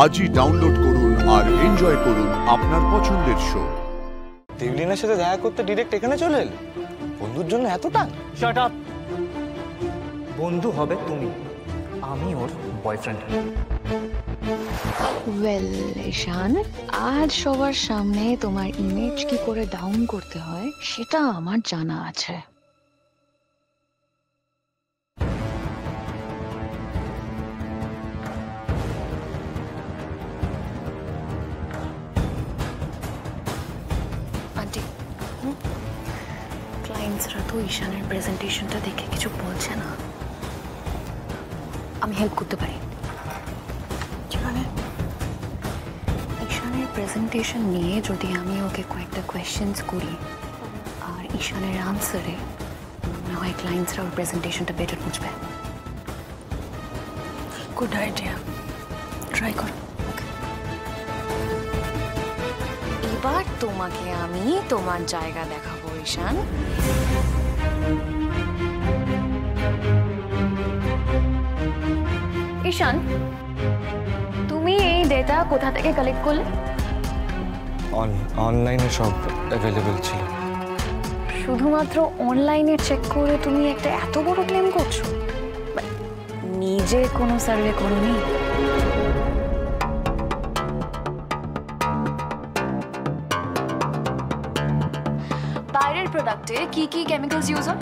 আজই ডাউনলোড করুন আর এনজয় করুন আপনার পছন্দের শো। দেবলিনার সাথে দেখা করতে ডিরেক্ট এখানে চলে এলে? বন্ধুর জন্য এতটা? Shut up. বন্ধু হবে তুমি, আমি ওর বয়ফ্রেন্ড। ওয়েল ঈশান, আজ সবার সামনে তোমার ইমেজ কি করে ডাউন করতে হয় সেটা আমার জানা আছে। আন্টি, ক্লায়েন্টসরা তো ঈশানের প্রেজেন্টেশনটা দেখে কিছু বলছে না। আমি হেল্প করতে পারি। ঈশানের প্রেজেন্টেশন নিয়ে যদি আমি ওকে কয়েকটা কোয়েশ্চেন্স করি আর ঈশানের আনসারে মনে হয় ক্লায়েন্টসরা ওর প্রেজেন্টেশনটা বেটার বুঝবে। গুড আইডিয়া, ট্রাই করো। এবার তোমাকে আমি তোমার জায়গা দেখাবো ঈশান। ঈশান, তুমি এই ডেটা কোথা থেকে কালেক্ট করলে? অনলাইনে সব অ্যাভেলেবেল ছিল। শুধুমাত্র অনলাইনে চেক করে তুমি একটা এত বড় ক্লেম করছো? নিজে কোনো সার্ভে করোনি? বাইরের প্রোডাক্টে কি কি কেমিক্যালস ইউজ হয়?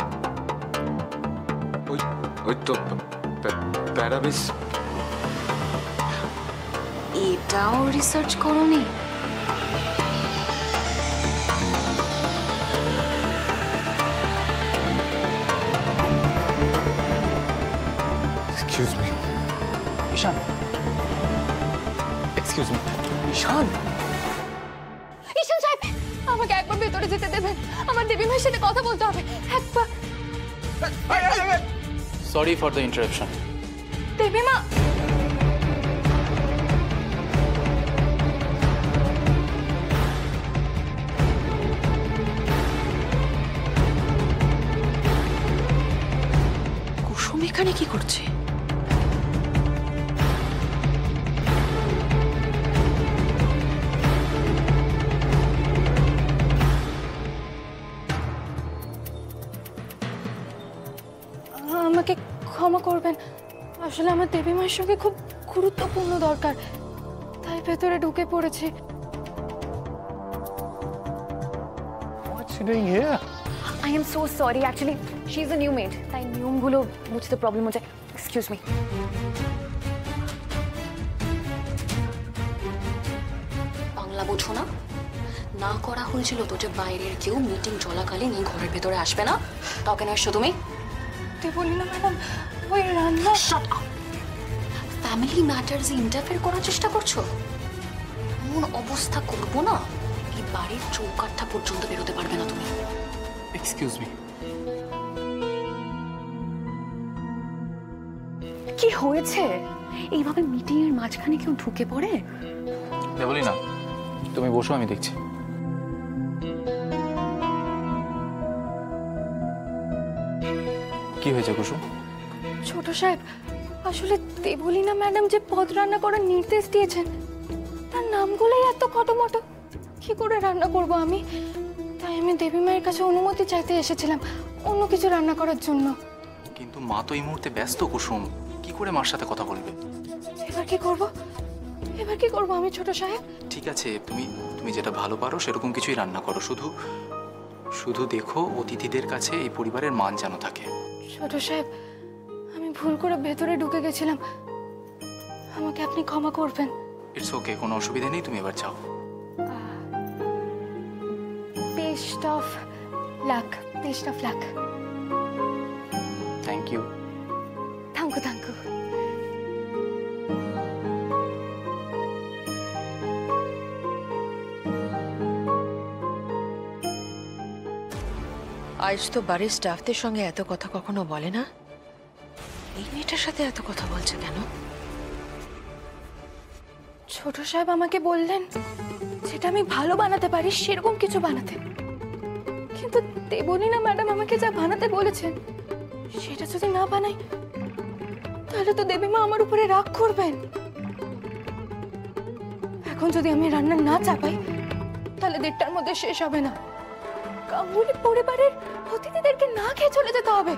ওই তো প্যারাবিস। এটাও রিসার্চ করোনি? এক্সকিউজ মি ঈশান, এক্সকিউজ মি ঈশান। ঈশান সাহেব, আমাকে একবার ভেতরে যেতে দেবেন। আমার দেবী মায়ের সাথে কথা বলতে হবে একবার। Sorry for the interruption. দেবী মা, কুসুম এখানে কি করছে? আমাকে ক্ষমা করবেন। আসলে আমার দেবী মায়ের সঙ্গে খুব গুরুত্বপূর্ণ দরকার, তাই ভেতরে ঢুকে পড়েছে। What's she doing here? I am so sorry, actually she is a new maid, তাই নিয়মগুলো বুঝতে প্রবলেম হচ্ছে। Excuse me. বাংলা বোঝো না? না করা হয়েছিল তো যে বাইরের কেউ মিটিং চলাকালীন এই ঘরের ভেতরে আসবে না। তাও কেন আসছো তুমি? বলি না ম্যাডাম, ওই রান্না। Shut up. ফ্যামিলি ম্যাটারসে ইন্টারফেয়ার করার চেষ্টা করছো? এমন অবস্থা করবো না, এই বাড়ির চৌকাঠটা পর্যন্ত বেরোতে পারবে না তুমি। Excuse me. কি হয়েছে? এইভাবে মিটিং এর মাঝখানে কেউ ঢুকে পড়ে? বলি না, তুমি বসো, আমি দেখছি। কি হয়েছে কুসুম? ছোট সাহেব, আসলে দেবলীনা ম্যাডাম যে পদ রান্না করার নির্দেশ দিয়েছেন তার নামগুলোই এত খটোমটো, কি করে রান্না করব আমি? তাই আমি দেবী মায়ের কাছে অনুমতি চাইতে এসেছিলাম অন্য কিছু রান্না করার জন্য। কিন্তু মা তো এই মুহূর্তে ব্যস্ত কুসুম, কি করে মার সাথে কথা বলবে? এবার কি করব? এবার কি করব আমি ছোট সাহেব? ঠিক আছে, তুমি যেটা ভালো পারো সেরকম কিছুই রান্না করো। শুধু দেখো অতিথিদের কাছে এই পরিবারের মান যেন থাকে। ছোট সাহেব, আমি ভুল করে ভেতরে ঢুকে গেছিলাম, আমাকে আপনি ক্ষমা করবেন। ইটস ওকে, কোনো অসুবিধা নেই, তুমি এবার যাও। Best of luck, best of luck. Thank you. Thank you, thank you. আজ তো বাড়ির স্টাফদের সঙ্গে এত কথা কখনো বলে না, এই মেয়েটার সাথে এত কথা বলছে কেন? ছোট সাহেব আমাকে বললেন যেটা আমি ভালো বানাতে পারি সেরকম কিছু বানাতে, কিন্তু দেবলীনা ম্যাডাম আমাকে যা বানাতে বলেছেন সেটা যদি না বানাই তাহলে তো দেবী মা আমার উপরে রাগ করবেন। এখন যদি আমি রান্না না চাপাই তাহলে 1:30টার মধ্যে শেষ হবে না। গাঙ্গুলি পরিবারের অতিথিদেরকে না খেয়ে চলে যেতে হবে।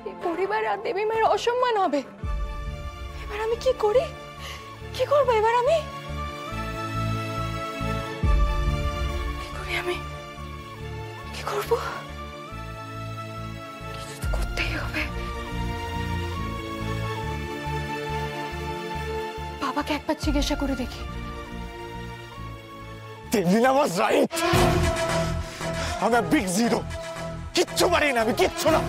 এই পরিবার আর দেবী মায়ের অসম্মান হবে। এবার আমি কি করি, কি করবো এবার আমি? কি করি আমি, কি করবো? কিছু তো করতেই হবে। বাবাকে একবার জিজ্ঞাসা করে দেখি। Debolina was right. আমি বিগ জিরো, কিচ্ছু পারি না, আমি কিচ্ছু না।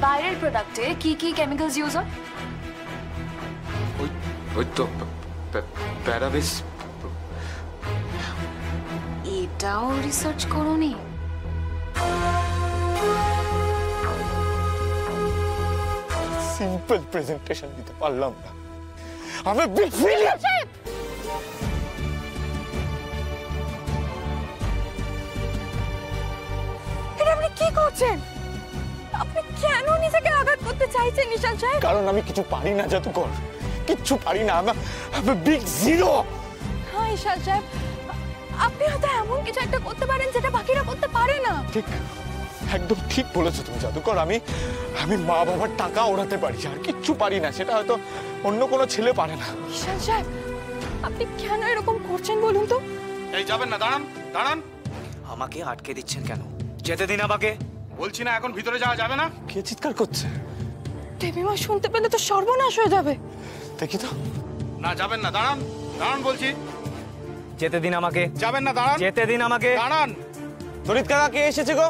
বাইরের প্রোডাক্টে কি কি কেমিক্যালস ইউজ হয়? ওই তো প্যারাবেস। এটাও রিসার্চ করোনি? সিম্পল প্রেজেন্টেশন দিতে পারলাম না, আমি বিগ ফেলিয়ার। এটা আপনি কি করছেন? আপনি কেন নিজেকে আঘাত করতে চাইছেন নিশাল সাহেব? কারণ আমি কিছু পারি না জাদুকর, কিচ্ছু পারি না, আমি বিগ জিরো। হ্যাঁ নিশাল সাহেব, আপনি হয়তো এমন কিছু একটা করতে পারেন যেটা বাকিরা করতে পারে না। ঠিক, একদম ঠিক বলেছো তুমি জাদুকর। আমি মা বাবার টাকা ওড়াতে পারি, আর কিচ্ছু পারি না, সেটা হয়তো অন্য কোনো ছেলে পারে না। নিশাল সাহেব, আপনি কেন এরকম করছেন বলুন তো? এই যাবেন না, দাঁড়ান দাঁড়ান। আমাকে আটকে দিচ্ছেন কেন? যেতে দিন আমাকে। বলছি না এখন ভিতরে যাওয়া যাবে না। কে চিৎকার করছে? দেবীমা শুনতে পেলে তো সর্বনাশ হয়ে যাবে। দেখি তো। না যাবেন না, দাঁড়ান দাঁড়ান বলছি। যেতে দিন আমাকে। যাবেন না, দাঁড়ান। যেতে দিন আমাকে। দাঁড়ান। দরিত কাকা কে এসেছে গো?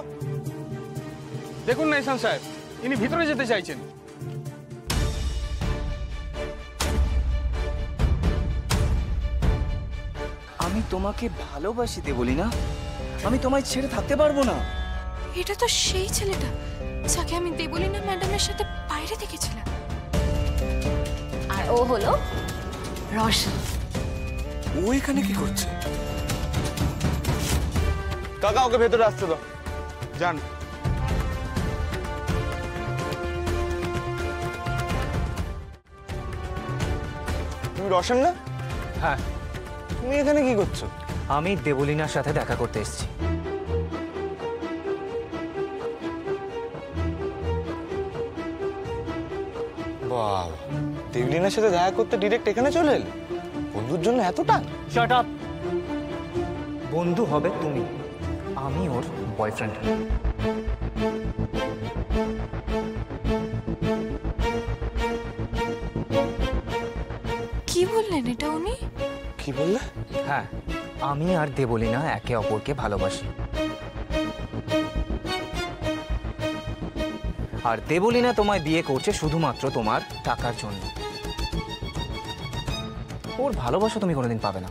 দেখুন না ইসান সাহেব, ইনি ভিতরে যেতে চাইছেন। আমি তোমাকে ভালোবাসি দেবলি না, আমি তোমায় ছেড়ে থাকতে পারবো না। এটা তো সেই ছেলেটা যাকে আমি দেবলীনা ম্যাডামের সাথে বাইরে দেখেছিলাম। আর ও হলো রোশন। ও এখানে কি করছে? কাকা ওকে ভেতরে আসতে দাও। যান। তুমি রোশন না? হ্যাঁ, তুমি এখানে কি করছো? আমি দেবলীনার সাথে দেখা করতে এসেছি। বাহ, দেবলীনার সাথে দেখা করতে ডিরেক্ট এখানে চলে এলে? বন্ধুর জন্য এত টান? Shut up. বন্ধু হবে তুমি, আমি ওর বয়ফ্রেন্ড। কি বললেন এটা উনি? কি বললে? হ্যাঁ, আমি আর দেবলীনা একে অপরকে ভালোবাসি। আর দেবলীনা তোমায় বিয়ে করছে শুধুমাত্র তোমার টাকার জন্য। ওর ভালোবাসা তুমি কোনোদিন পাবে না।